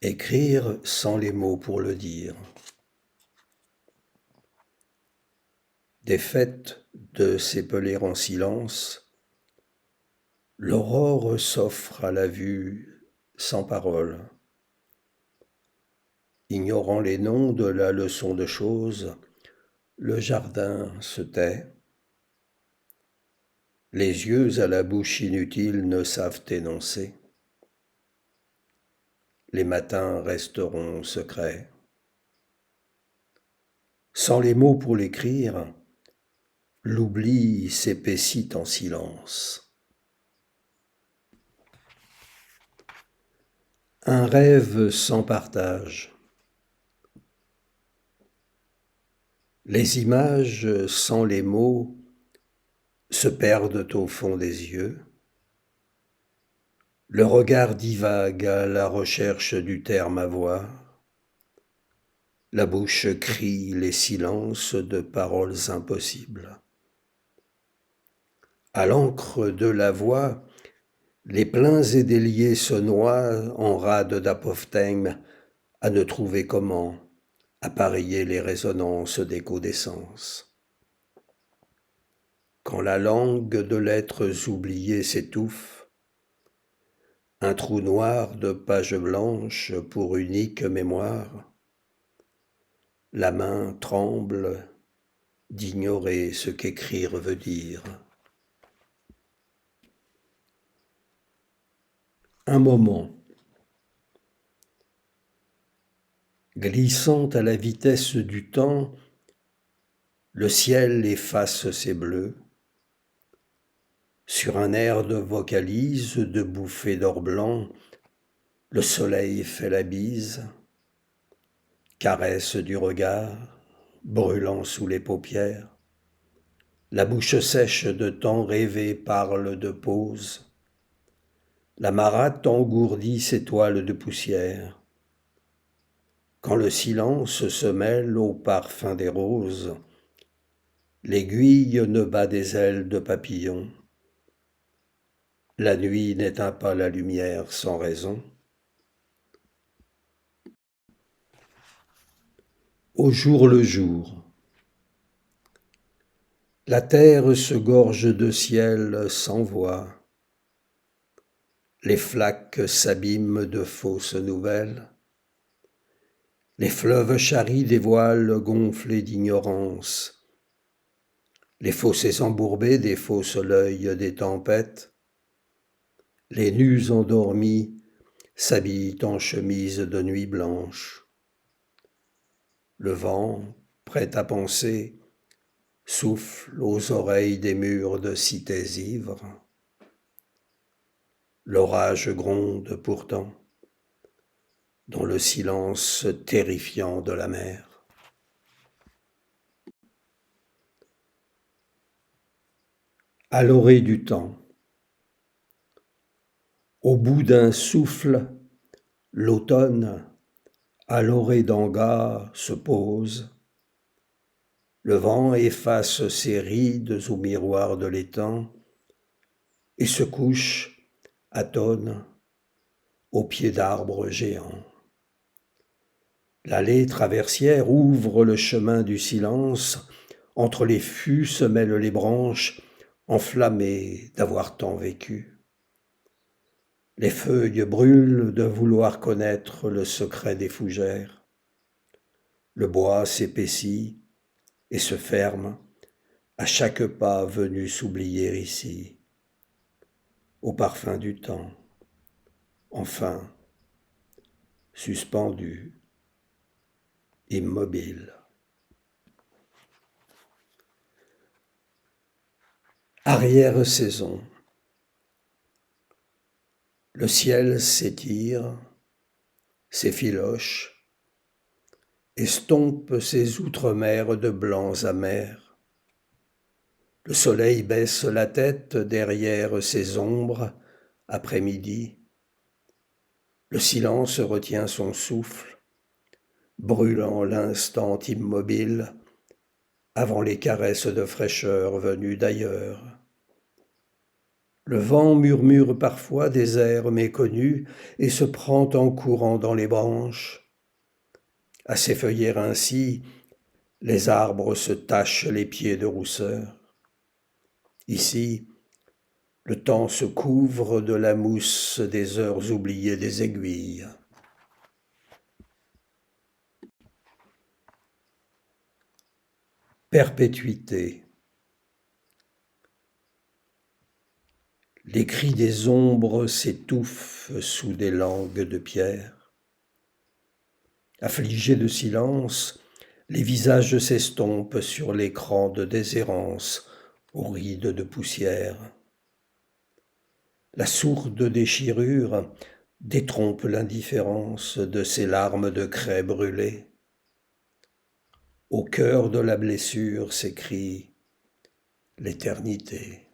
Écrire sans les mots pour le dire. Des fêtes de s'épeler en silence, l'aurore s'offre à la vue sans parole. Ignorant les noms de la leçon de choses, le jardin se tait. Les yeux à la bouche inutile ne savent énoncer. Les matins resteront secrets. Sans les mots pour l'écrire, l'oubli s'épaissit en silence. Un rêve sans partage. Les images sans les mots se perdent au fond des yeux. Le regard divague à la recherche du terme à voir. La bouche crie les silences de paroles impossibles. À l'encre de la voix, les pleins et déliés se noient en rades d'apophthegmes à ne trouver comment appareiller les résonances d'échos d'essence. Quand la langue de lettres oubliées s'étouffe, un trou noir de pages blanches pour unique mémoire, la main tremble d'ignorer ce qu'écrire veut dire. Un moment, glissant à la vitesse du temps, le ciel efface ses bleus. Sur un air de vocalise, de bouffées d'or blanc, le soleil fait la bise, caresse du regard, brûlant sous les paupières. La bouche sèche de temps rêvé parle de pause. La marate engourdit ses toiles de poussière. Quand le silence se mêle au parfum des roses, l'aiguille ne bat des ailes de papillon. La nuit n'éteint pas la lumière sans raison. Au jour le jour. La terre se gorge de ciel sans voix. Les flaques s'abîment de fausses nouvelles. Les fleuves charrient des voiles gonflés d'ignorance. Les fossés embourbés défaussent l'œil des tempêtes. Les nus endormis s'habillent en chemise de nuit blanche. Le vent, prêt à penser, souffle aux oreilles des murs de cités ivres. L'orage gronde pourtant dans le silence terrifiant de la mer. À l'orée du temps, au bout d'un souffle, l'automne, à l'orée d'Anga, se pose. Le vent efface ses rides au miroir de l'étang et se couche, atone, au pied d'arbres géants. L'allée traversière ouvre le chemin du silence. Entre les fûts se mêlent les branches, enflammées d'avoir tant vécu. Les feuilles brûlent de vouloir connaître le secret des fougères. Le bois s'épaissit et se ferme à chaque pas venu s'oublier ici, au parfum du temps, enfin, suspendu, immobile. Arrière-saison. Le ciel s'étire, s'effiloche, estompe ses outre-mers de blancs amers. Le soleil baisse la tête derrière ses ombres, après-midi. Le silence retient son souffle, brûlant l'instant immobile avant les caresses de fraîcheur venues d'ailleurs. Le vent murmure parfois des airs méconnus et se prend en courant dans les branches. À s'effeuiller ainsi, les arbres se tachent les pieds de rousseur. Ici, le temps se couvre de la mousse des heures oubliées des aiguilles. Perpétuité. Les cris des ombres s'étouffent sous des langues de pierre. Affligés de silence, les visages s'estompent sur l'écran de déshérence aux rides de poussière. La sourde déchirure détrompe l'indifférence de ces larmes de craie brûlées. Au cœur de la blessure s'écrie l'éternité.